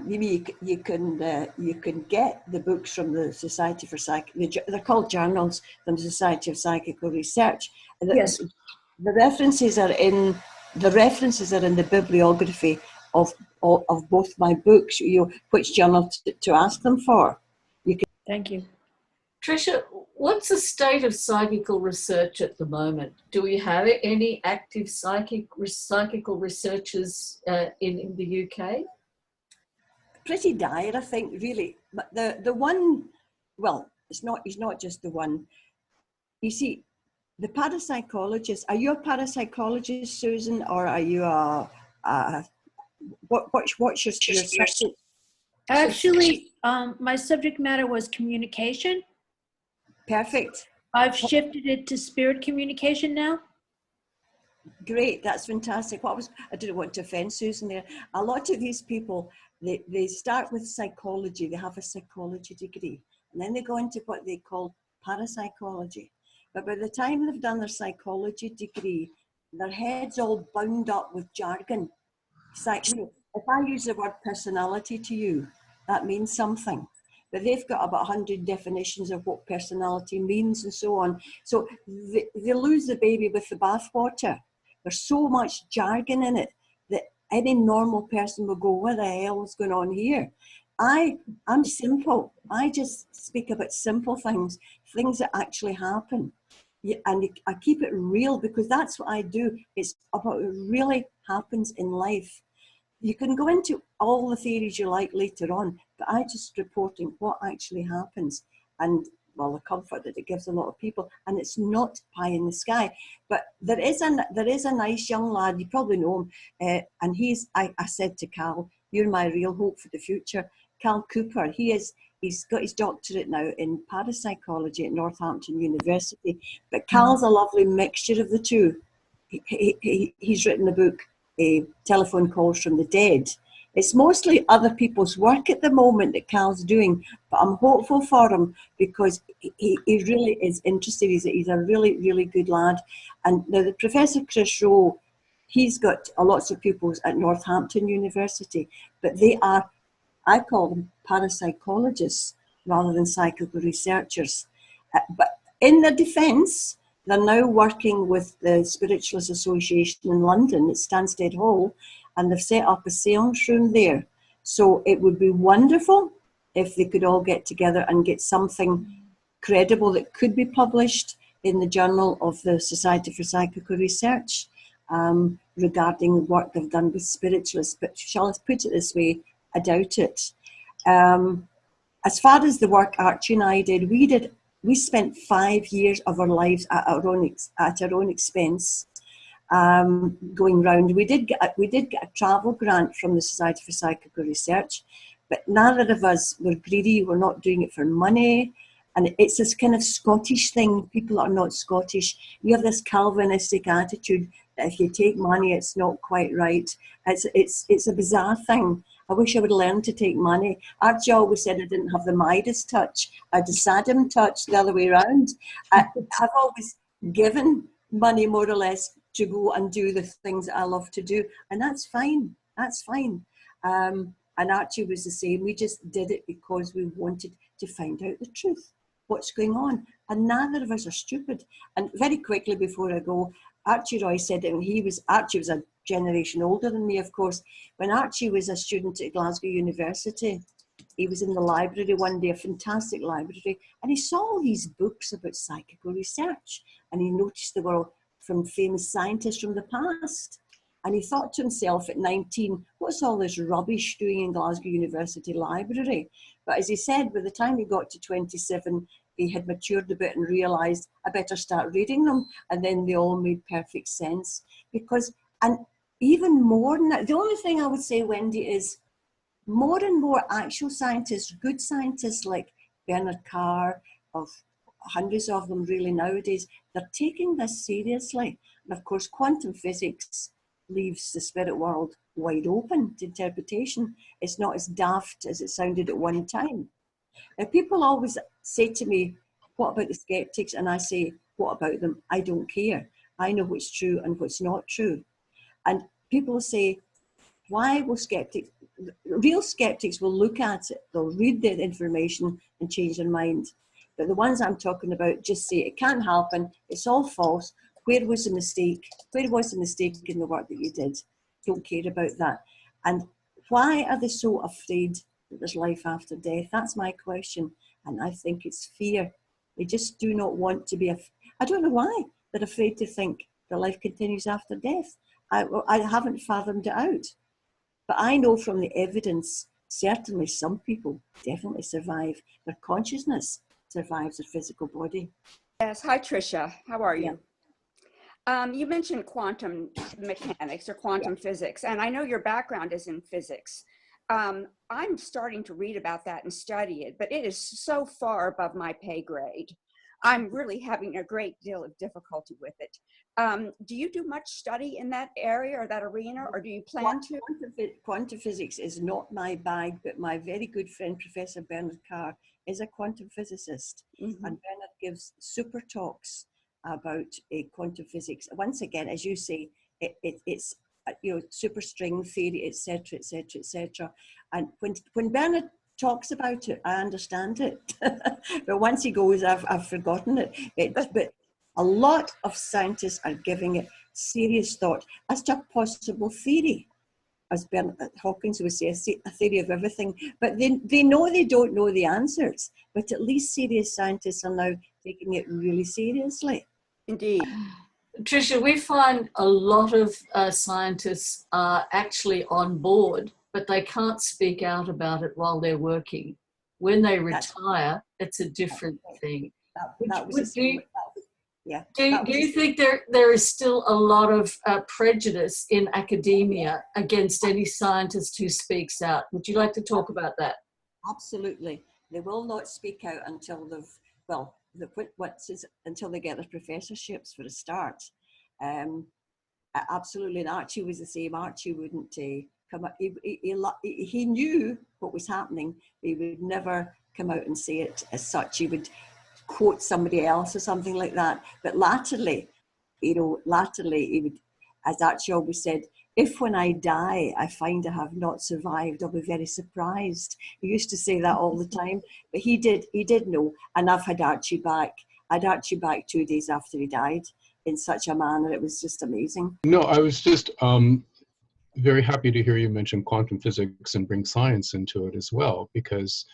B: you can get the books from the Society for they're called journals from the Society of Psychical Research.
F: Yes.
B: The references are in the bibliography of both my books. Which journal to ask them for.
F: Thank you.
C: Tricia, what's the state of psychical research at the moment? Do we have any active psychical researchers in the UK?
B: Pretty dire, I think, really. But the one, well, he's not just the one. You see, the parapsychologist. Are you a parapsychologist, Susan, or are you what's your subject?
F: Actually, my subject matter was communication.
B: Perfect.
F: I've shifted it to spirit communication now.
B: Great, that's fantastic. I didn't want to offend Susan there. A lot of these people, they start with psychology. They have a psychology degree, and then they go into what they call parapsychology. But by the time they've done their psychology degree, their head's all bound up with jargon. It's like, if I use the word personality to you, that means something. But they've got about 100 definitions of what personality means and so on. So they lose the baby with the bathwater. There's so much jargon in it that any normal person will go, what the hell is going on here? I'm simple. I just speak about simple things that actually happen. And I keep it real because that's what I do. It's about what really happens in life. You can go into all the theories you like later on, but I just reporting what actually happens and, well, the comfort that it gives a lot of people. And it's not pie in the sky. But there is a nice young lad, you probably know him, and I said to Cal, you're my real hope for the future. Cal Cooper, he's got his doctorate now in parapsychology at Northampton University. But Cal's a lovely mixture of the two. He's written a book, Telephone Calls from the Dead. It's mostly other people's work at the moment that Cal's doing, but I'm hopeful for him because he really is interested. He's a really, really good lad. And now the Professor Chris Rowe, he's got lots of pupils at Northampton University, but they are, I call them parapsychologists rather than psychical researchers. But in their defence, they're now working with the Spiritualist Association in London at Stansted Hall, and they've set up a seance room there. So it would be wonderful if they could all get together and get something credible that could be published in the Journal of the Society for Psychical Research regarding the work they've done with spiritualists. But shall I put it this way, I doubt it. As far as the work Archie and I did, we spent 5 years of our lives at our own expense, going round. We did get a travel grant from the Society for Psychical Research, but neither of us were greedy. We're not doing it for money. And it's this kind of Scottish thing. People are not Scottish. You have this Calvinistic attitude that if you take money, it's not quite right. It's a bizarre thing. I wish I would learn to take money. Archie always said I didn't have the Midas touch. I had the Saddam touch the other way around. I've always given money more or less to go and do the things that I love to do. And that's fine. That's fine. And Archie was the same. We just did it because we wanted to find out the truth. What's going on, and neither of us are stupid. And very quickly before I go, Archie Roy said that when Archie was a generation older than me, of course. When Archie was a student at Glasgow University, he was in the library one day, a fantastic library, and he saw all these books about psychical research, and he noticed they were from famous scientists from the past. And he thought to himself at 19, what's all this rubbish doing in Glasgow University Library? But as he said, by the time he got to 27, he had matured a bit and realised, I better start reading them. And then they all made perfect sense. Because, and even more than that, the only thing I would say, Wendy, is more and more actual scientists, good scientists like Bernard Carr, of hundreds of them really nowadays, they're taking this seriously. And of course, quantum physics leaves the spirit world wide open to interpretation. It's not as daft as it sounded at one time. Now, people always say to me, what about the skeptics? And I say, what about them? I don't care. I know what's true and what's not true. And people say, why will skeptics, real skeptics will look at it, they'll read the information and change their mind. But the ones I'm talking about just say, it can't happen, it's all false. Where was the mistake? Where was the mistake in the work that you did? Don't care about that. And why are they so afraid that there's life after death? That's my question. And I think it's fear. They just do not want to be, I don't know why they're afraid to think that life continues after death. I haven't fathomed it out. But I know from the evidence, certainly some people definitely survive. Their consciousness survives their physical body.
G: Yes, hi Tricia, how are you?
B: Yeah.
G: You mentioned quantum mechanics or quantum physics, and I know your background is in physics. I'm starting to read about that and study it, but it is so far above my pay grade. I'm really having a great deal of difficulty with it. Do you do much study in that area or that arena, or do you plan to?
B: Quantum physics is not my bag, but my very good friend, Professor Bernard Carr, is a quantum physicist. Mm-hmm. And Bernard gives super talks about quantum physics. Once again, as you say, it's superstring theory, etc., etc., etc. And when Bernard talks about it, I understand it. But once he goes, I've forgotten it. But a lot of scientists are giving it serious thought as to a possible theory, as Bernard Hawkins would say, a theory of everything. But they know they don't know the answers. But at least serious scientists are now taking it really seriously.
G: Indeed.
C: Tricia, we find a lot of scientists are actually on board, but they can't speak out about it while they're working. When they retire, it's a different thing. Do you think there is still a lot of prejudice in academia against any scientist who speaks out? Would you like to talk about that?
B: Absolutely. They will not speak out until until they get their professorships for a start. Absolutely, and Archie was the same. Archie wouldn't come up. He knew what was happening, but he would never come out and say it as such. He would quote somebody else or something like that. But latterly, he would, as Archie always said, if when I die, I find I have not survived, I'll be very surprised. He used to say that all the time, but he did know. And I've had Archie back. I had Archie back 2 days after he died in such a manner. It was just amazing.
H: No, I was just very happy to hear you mention quantum physics and bring science into it as well, because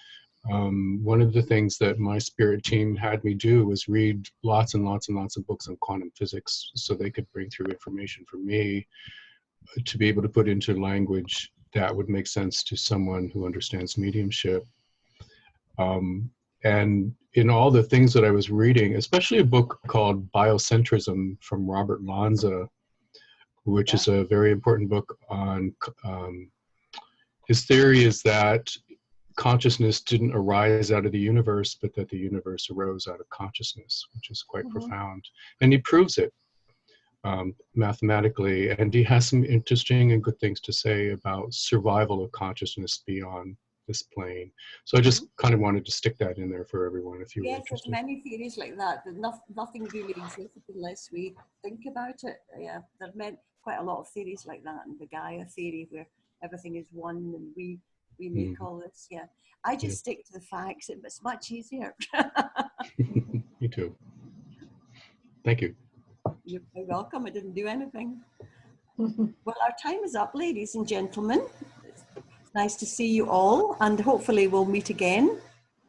H: one of the things that my spirit team had me do was read lots and lots and lots of books on quantum physics so they could bring through information for me to be able to put into language that would make sense to someone who understands mediumship. And in all the things that I was reading, especially a book called Biocentrism from Robert Lanza, which is a very important book on, his theory is that consciousness didn't arise out of the universe, but that the universe arose out of consciousness, which is quite profound. And he proves it mathematically, and he has some interesting and good things to say about survival of consciousness beyond this plane. So I just kind of wanted to stick that in there for everyone if you were
B: Yes,
H: interested.
B: there's many theories like that, but nothing really exists unless we think about it. Yeah, there's quite a lot of theories like that, and the Gaia theory where everything is one and we make all this. Yeah, I just stick to the facts. It's much easier.
H: Me too. Thank you.
B: You're very welcome. I didn't do anything. Well, our time is up, ladies and gentlemen. It's nice to see you all, and hopefully we'll meet again.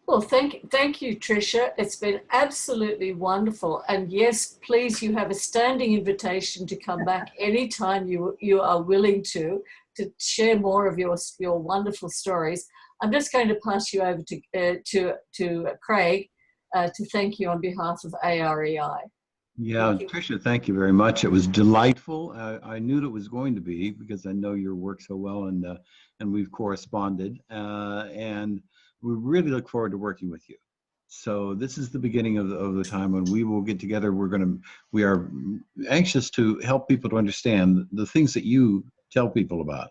C: Well, thank you, Tricia. It's been absolutely wonderful. And yes, please, you have a standing invitation to come back anytime you are willing to share more of your wonderful stories. I'm just going to pass you over to Craig to thank you on behalf of AREI.
A: Yeah, Tricia, thank you very much. It was delightful. I knew it was going to be because I know your work so well, and we've corresponded, and we really look forward to working with you. So this is the beginning of the time when we will get together. We are anxious to help people to understand the things that you tell people about.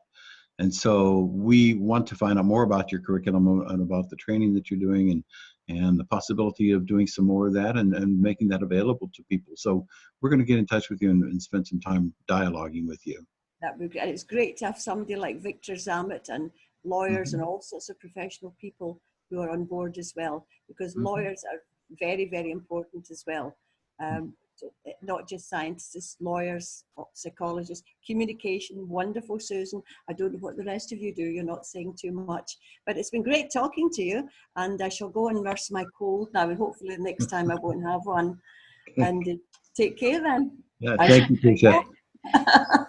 A: And so we want to find out more about your curriculum and about the training that you're doing, and the possibility of doing some more of that and making that available to people. So we're going to get in touch with you and spend some time dialoguing with you.
B: That would be, and it's great to have somebody like Victor Zammit and lawyers and all sorts of professional people who are on board as well, because lawyers are very, very important as well. Not just scientists, lawyers, psychologists, communication, wonderful, Susan. I don't know what the rest of you do. You're not saying too much, but it's been great talking to you, and I shall go and nurse my cold now, and hopefully next time I won't have one. And take care then.
A: Yeah, thank you, Tricia.